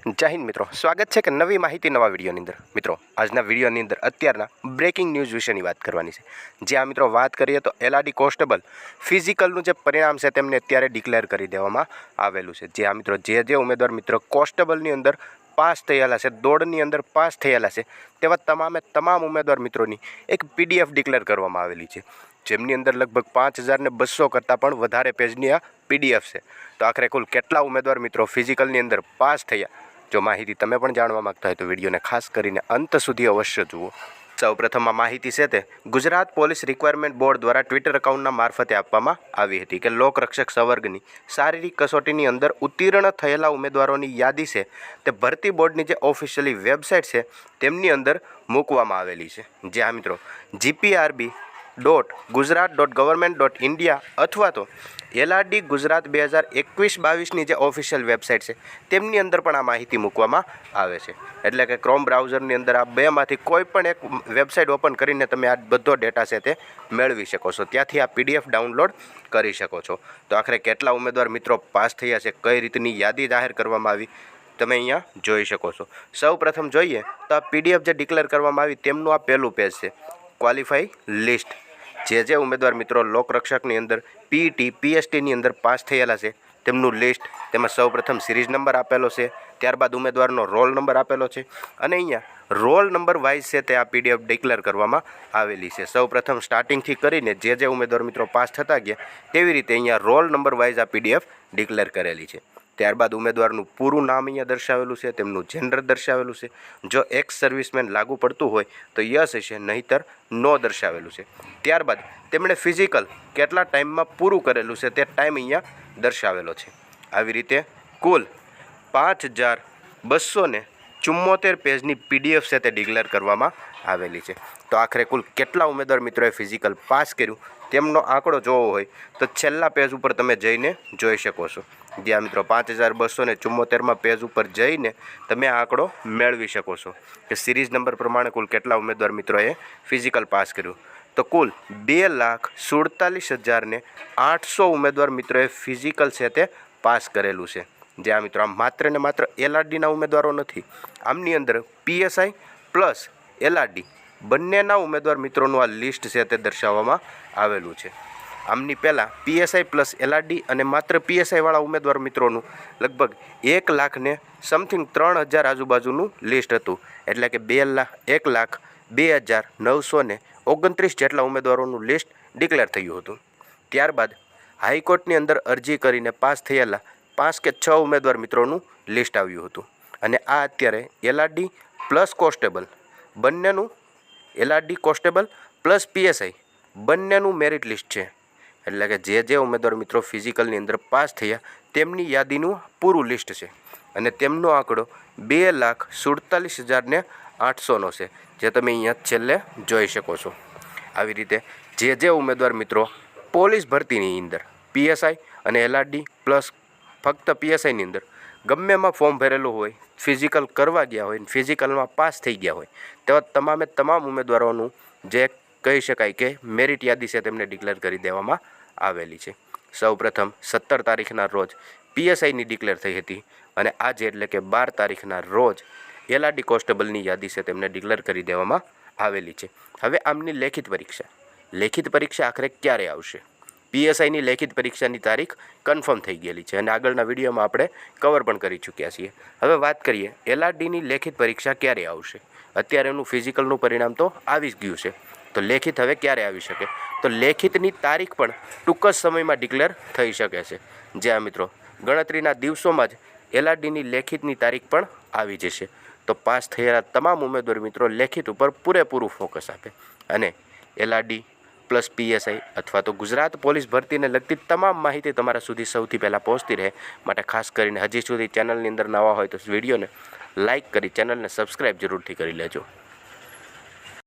जय हिंद मित्रों, स्वागत है कि नवी माहिती नवा विडियोनी अंदर। मित्रों, आजना विडियोनी अंदर अत्याરના ब्रेकिंग न्यूज विषयની વાત કરવાની છે। જ્યાં મિત્રો વાત કરીએ તો એલઆરડી કોન્સ્ટેબલ ફિઝિકલનું જે પરિણામ છે તેમને અત્યારે ડિક્લેર કરી દેવામાં આવેલું છે। જ્યાં મિત્રો જે ઉમેદવાર મિત્રો કોન્સ્ટેબલની અંદર પાસ થયેલા છે, દોડની અંદર પાસ થયેલા છે, તેવા તમામ ઉમેદવાર મિત્રોની એક પીડીએફ ડિક્લેર કરવામાં આવેલી છે, જેમની અંદર લગભગ 5200 કરતાં પણ વધારે પેજની આ પીડીએફ છે। તો આખરે કુલ કેટલા ઉમેદવાર મિત્રો ફિઝિકલની અંદર પાસ થયા, जो माहिती तमे पण जाणवा मांगता हो तो विडियो ने खास करीने अंत सुधी अवश्य जुओ। सौप्रथम आ माहिती है ते गुजरात पोलीस रिक्वायरमेंट बोर्ड द्वारा ट्विटर अकाउंटना मार्फते आपवामां आवी हती के लोकरक्षक संवर्गनी शारीरिक कसोटीनी अंदर उत्तीर्ण थयेला उमेदवारोनी यादी छे ते भरती बोर्डनी जे ऑफिशियली वेबसाइट छे तेमनी अंदर मूकवामां आवेली छे। ज्यां मित्रों GPRB.gujarat.government.india अथवा तो एलआरडी गुजरात 2021-22 જે ઓફિશિયલ વેબસાઇટ છે તેમની અંદર પણ આ માહિતી મૂકવામાં આવે છે। એટલે કે ક્રોમ બ્રાઉઝરની અંદર આ બેમાંથી કોઈ પણ એક વેબસાઇટ ઓપન કરીને તમે આ બધો ડેટા છે તે મેળવી શકો છો, ત્યાંથી આ પીડીએફ ડાઉનલોડ કરી શકો છો। તો આખરે કેટલા ઉમેદવાર મિત્રો પાસ થયા છે, કઈ રીતની યાદી જાહેર કરવામાં આવી તમે અહીંયા જોઈ શકો છો। સૌ પ્રથમ જોઈએ તો આ પીડીએફ જે ડિક્લેર કરવામાં આવી તેમનું આ પહેલું પેજ છે, ક્વોલિફાઈ લિસ્ટ। जे उम्मीदवार मित्रों लोकरक्षकनी अंदर पीईटी पीएसटीनी अंदर पास थयेला छे तेमनुं लिस्ट, तेमां सौ प्रथम सीरीज नंबर आपेलो छे, त्यारबाद उम्मीदवारनो रोल नंबर आपेलो छे अने अहींया रोल नंबर वाइज छे ते आ पीडीएफ डिक्लेर करवामां आवेली छे। सौ प्रथम स्टार्टिंग थी करीने जे उम्मीदवार मित्रों पास थता गया तेवी रीते अहींया रोल नंबर वाइज आ पीडीएफ डिक्लेर करेली छे। त्यारबाद उम्मीदवारનું પૂરું નામ અહીંયા દર્શાવેલું છે, તેમનું જેન્ડર દર્શાવેલું છે। જો એક્સ સર્વિસમેન લાગુ પડતું હોય તો યસ હશે, નહીતર નો દર્શાવેલું છે। ત્યારબાદ તેમણે ફિઝિકલ કેટલા ટાઈમમાં પૂરું કરેલું છે તે ટાઈમ અહીંયા દર્શાવેલો છે। આવી રીતે કુલ 5274 પેજની પીડીએફ છે તે ડિક્લેર કરવામાં આવેલી છે। તો આખરે કુલ કેટલા ઉમેદવાર મિત્રોએ ફિઝિકલ પાસ કર્યું તેમનો આંકડો જોવો હોય તો છેલ્લા પેજ ઉપર તમે જઈને જોઈ શકો છો। જ્યાં મિત્રો 5274 પેજ ઉપર જઈને તમે આ આંકડો મેળવી શકો છો કે સિરીઝ નંબર પ્રમાણે કુલ કેટલા ઉમેદવાર મિત્રોએ ફિઝિકલ પાસ કર્યું। તો કુલ 2,47,800 ઉમેદવાર મિત્રોએ ફિઝિકલ છે તે પાસ કરેલું છે। જ્યાં મિત્રો આ માત્ર ને માત્ર એલઆરડીના ઉમેદવારો નથી, આમની અંદર પીએસઆઈ પ્લસ એલઆરડી બંનેના ઉમેદવાર મિત્રોનું આ લિસ્ટ છે તે દર્શાવવામાં આવેલું છે। આમની પહેલાં પીએસઆઈ પ્લસ એલઆરડી અને માત્ર પીએસઆઈવાળા ઉમેદવાર મિત્રોનું લગભગ 1,00,000 ને સમથિંગ 3,000 આજુબાજુનું લિસ્ટ હતું। એટલે કે 2,02,929 જેટલા ઉમેદવારોનું લિસ્ટ ડિક્લેર થયું હતું। ત્યારબાદ હાઈકોર્ટની અંદર અરજી કરીને પાસ થયેલા 5 કે 6 ઉમેદવાર મિત્રોનું લિસ્ટ આવ્યું હતું। અને આ અત્યારે એલઆરડી પ્લસ કોન્સ્ટેબલ બંનેનું, એલઆરડી કોન્સ્ટેબલ પ્લસ પીએસઆઈ બંનેનું મેરિટ લિસ્ટ છે। એટલે કે જે ઉમેદવાર મિત્રો ફિઝિકલની અંદર પાસ થયા તેમની યાદીનું પૂરું લિસ્ટ છે અને તેમનો આંકડો 2,47,800નો છે, જે તમે અહીંયા છેલ્લે જોઈ શકો છો। આવી રીતે જે ઉમેદવાર મિત્રો પોલીસ ભરતીની અંદર પીએસઆઈ અને એલઆરડી પ્લસ ફક્ત પીએસઆઈની અંદર ગમે એમાં ફોર્મ ભરેલું હોય, ફિઝિકલ કરવા ગયા હોય, ફિઝિકલમાં પાસ થઈ ગયા હોય તેવા તમામ ઉમેદવારોનું જે કહી શકાય કે મેરિટ યાદી છે તેમને ડિક્લેર કરી દેવામાં આવેલી છે। સૌપ્રથમ 17 તારીખના રોજ પીએસઆઈની ડિક્લેર થઈ હતી અને આજે એટલે કે 12 તારીખના રોજ એલઆરડી કોન્સ્ટેબલની યાદી છે તેમને ડિક્લેર કરી દેવામાં આવેલી છે। હવે આમની લેખિત પરીક્ષા આખરે ક્યારે આવશે? પીએસઆઈની લેખિત પરીક્ષાની તારીખ કન્ફર્મ થઈ ગયેલી છે અને આગળના વિડીયોમાં આપણે કવર પણ કરી ચૂક્યા છીએ। હવે વાત કરીએ એલઆરડીની લેખિત પરીક્ષા ક્યારે આવશે? અત્યારે એનું ફિઝિકલનું પરિણામ તો આવી જ ગયું છે, તો લેખિત હવે ક્યારે આવી શકે? તો લેખિતની તારીખ પણ ટૂંક જ સમયમાં ડિક્લેર થઈ શકે છે। જ્યાં મિત્રો ગણતરીના દિવસોમાં જ એલઆરડીની લેખિતની તારીખ પણ આવી જશે। તો પાસ થયેલા તમામ ઉમેદવાર મિત્રો લેખિત ઉપર પૂરેપૂરું ફોકસ આપે અને એલઆરડી પ્લસ પીએસઆઈ અથવા તો ગુજરાત પોલીસ ભરતીને લગતી તમામ માહિતી તમારા સુધી સૌથી પહેલાં પહોંચતી રહે માટે ખાસ કરીને હજી સુધી ચેનલની અંદર નવા હોય તો વિડીયોને લાઇક કરી ચેનલને સબસ્ક્રાઈબ જરૂરથી કરી લેજો।